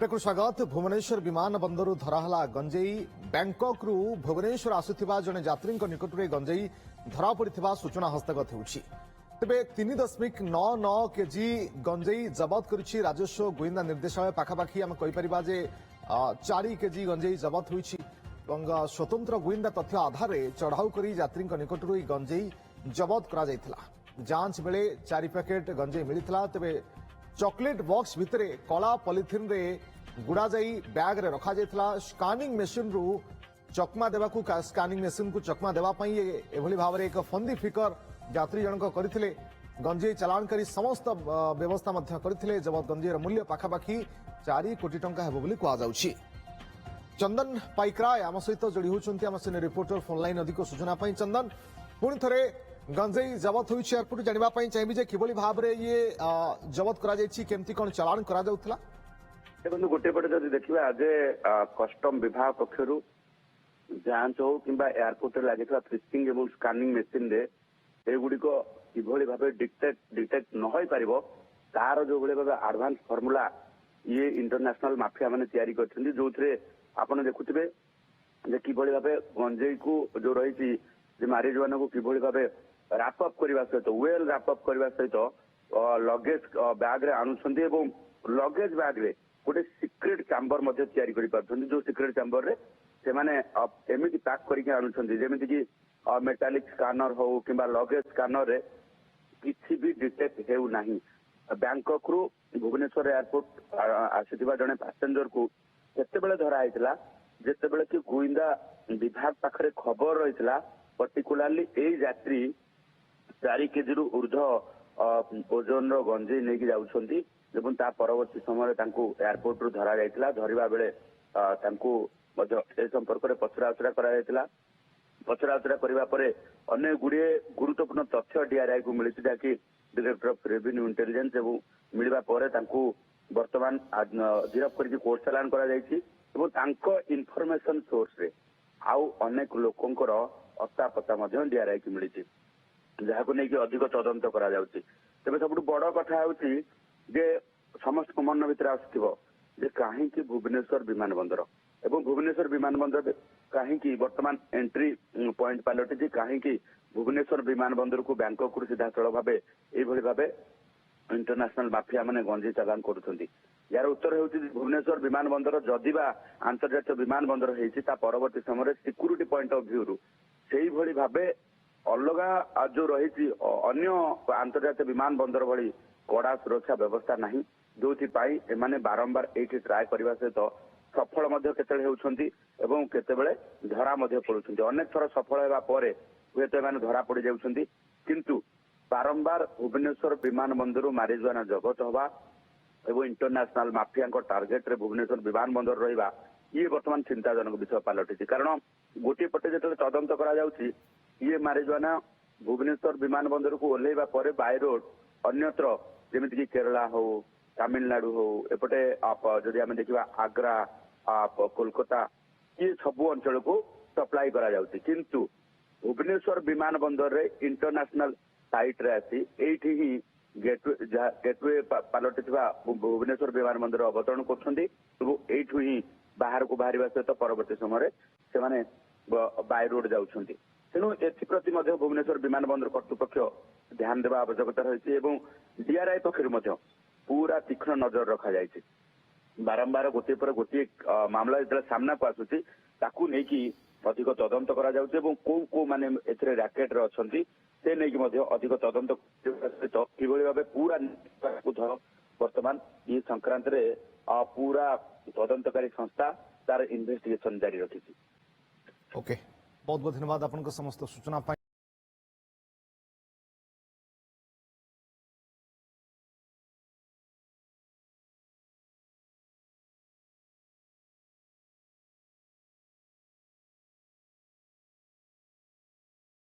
प्रेक्षक स्वागत। भुवनेश्वर विमान बंदर धराहला गंजेई। बैंकक रु भुवनेश्वर आसुथिबा जने यात्री निकट में गंजेई धरा पड़िथिबा सूचना हस्तगत होउछि। तेबे 3.99 केजी गंजेई जबत करिछि राजस्व गोइंदा निर्देशालय। पाखापाखि आम कहिपरिबा जे 4 केजी गंजेई जबत होइछि। स्वतंत्र गोइंदा तथ्य आधार चढ़ाऊ करी यात्री निकट गंजेई जबत करा जायथिला। जांच बेले 4 पैकेट गंजेई मिलिथिला। तेबे चॉकलेट बॉक्स भितरे कला पॉलिथिन रे गुड़ा जाई बैग रे रखा जायथिला। स्कानिंग मशीन रु चकमा देवाकू स्कानिंग मशीन को चकमा देवा पई एभली भाबरे एक फंदी फिकर यात्री जनक करथिले। गंजेई चालान करी समस्त व्यवस्था मध्य करथिले। जबत गंजेईर मूल्य पाखापाखि 4 कोटी टंका हेबो बोली कुआ जाउछि। चंदन पाइकराय आम सहित जोड़ी होउछन्ती आम सिने रिपोर्टर फोन लाइन अधिक सूचना पई। चंदन, पुणी थरे गंजेई जबत होइछि एयरपोर्ट जानिबा पई चाहिबि जे किबोली भाबरे ये जबत करा जायछि, केमती कोन चालान करा जाउथला। देखो गोटे पटे जदि देखिबा आज कस्टम विभाग पक्षरु जांच हो किंबा एयरपोर्ट रे लागिथला फ्रिस्किंग एवं स्कानिंग मशीन रे एगुडी को किभली भाबे डिटेक्ट न होई परिबो तार जो भले भाबे एडवांस फार्मूला ये इंटरनेशनल माफिया माने तयारी करछन्ती। जोथरे आपण देखुथिबे जे किभली भाबे गंजेई को जो रहिछि जे मारिजुआना को किभली भाबे रैप अप करबा सहित वेल रैप अप करबा सहित लगेज बैग रे आनुछन्ती एवं लगेज बैग रे गोटे सिक्रेट चैम्बर मध्य तयारी करि पारछन्ती। जो सिक्रेट चैम्बर रे से माने एमिति पैक करिके आनुछन्ती जेमिति कि मेटालिक स्कैनर हो किंबा लगेज स्कैनर रे किछि भी डिटेक्ट हेउ नाही। बैंकॉक रु भुवनेश्वर एयरपोर्ट आसिथिबा जने पैसेंजर को केतेबेले धरा आइतला जेतेबेले कि गोइंदा विभाग पाखरे खबर रहितला पर्टिकुलरली ए यात्री 4 केजी रु ऊर्ध्व ओजन रो गंजेई नेकी जाउछन्ती एवं ता परवर्ती समय तांकू एयरपोर्ट रु धरा जायतिला। धरिबा बेले तांकू मध्य ए संपर्क रे पचराउचरा करा जायतिला। पचराउचरा करिबा परे अनेक गुडिये गुरुत्वपूर्ण तथ्य डीआरआई को मिलिछि जाकि डायरेक्टर ऑफ रेवेन्यू इंटेलिजेंस एवं मिलिबा परे तांकू वर्तमान गिरफ करके कोर्ट चालान करा जायछि एवं तांको इनफॉरमेशन सोर्स रे आउ अनेक लोकंकर अता पता मध्य डीआरआई की मिलिछि जहाको नेकी अधिक तदंत करा जाउछि। तबे सबटु बड़ कथा होउछि जे समस्त मन भितर आसथिबो जे काहे कि भुवनेश्वर विमान बंदर एवं भुवनेश्वर विमान बंदर काहे कि वर्तमान एंट्री पॉइंट पालटी जे काहे कि भुवनेश्वर विमान बंदर को बैंकॉक रु सीधा स्थल भाबे एई भली भाबे इंटरनेशनल माफिया माने गंजेई चालान करूछन्ती। यार उत्तर हेउछि भुवनेश्वर विमान बंदर जदिबा अंतर्जातीय विमान बंदर हेछि ता परवर्ती समय सिक्यूरिटी पॉइंट ऑफ व्यू रु सेई भली भाबे अलगा जो रही अन्य अंतर्जातीय विमान बंदर भली कड़ा सुरक्षा व्यवस्था नहीं जोथि पाई एमाने बारंबार एठी ट्राए करबा सहित सफल मध्य केतेबेले हेउछन्ती एवं केतेबेले धरा मध्य पडुछन्ती। अनेक थर सफल हेबा परे हुएत एमाने धरा पड़ी जाउछन्ती किंतु बारंबार भुवनेश्वर विमान बंदर मारिजुआना जगत हवा एवं इंटरनेशनल माफिया टार्गेट रे भुवनेश्वर विमान बंदर रहिबा ये वर्तमान चिंताजनक विषय पलटि। कारण गोटे पटे जेतेबेले तदंत करा जाउछि ये मारिजुआना भुवनेश्वर विमान बंदर को ओल्लेबा परे बाय रोड अन्यत्र जेमिति कि केरला हो तमिलनाडु हो एपटे जदि आम देखा आग्रा कोलकाता ये सबू अंचल को सप्लाई करा जाउछि किंतु भुवनेश्वर विमान बंदर रे इंटरनेशनल साइट रे आसी एठी ही गेटवे पालटि भुवनेश्वर विमान बंदर अवतरण करछन्ती एवं एठु ही बाहर को बाहर सहित परवर्ती समय से माने बाय रोड जाउछन्ती। तेणु एप्रति भुवनेश्वर विमान बंदर कर्तृपक्ष ध्यान देवा आवश्यकता रही है। डीआरआई पक्ष पूरा तीक्ष्ण नजर रखा जाए। बारंबार गोटे पर गोटे मामला जो सामना को आसूची ताकू नेकी अधिक तदंत करा जाउछि एवं को माने एथरे रैकेट रे अछंती से नेकी अधिक तदंत सहित किभली भाबे पूरा वर्तमान ये संक्रांत रे पूरा तदंतकारी संस्था तार इन्वेस्टिगेशन जारी रखिछि। ओके, बहुत बहुत धन्यवाद आपन समस्त सूचना।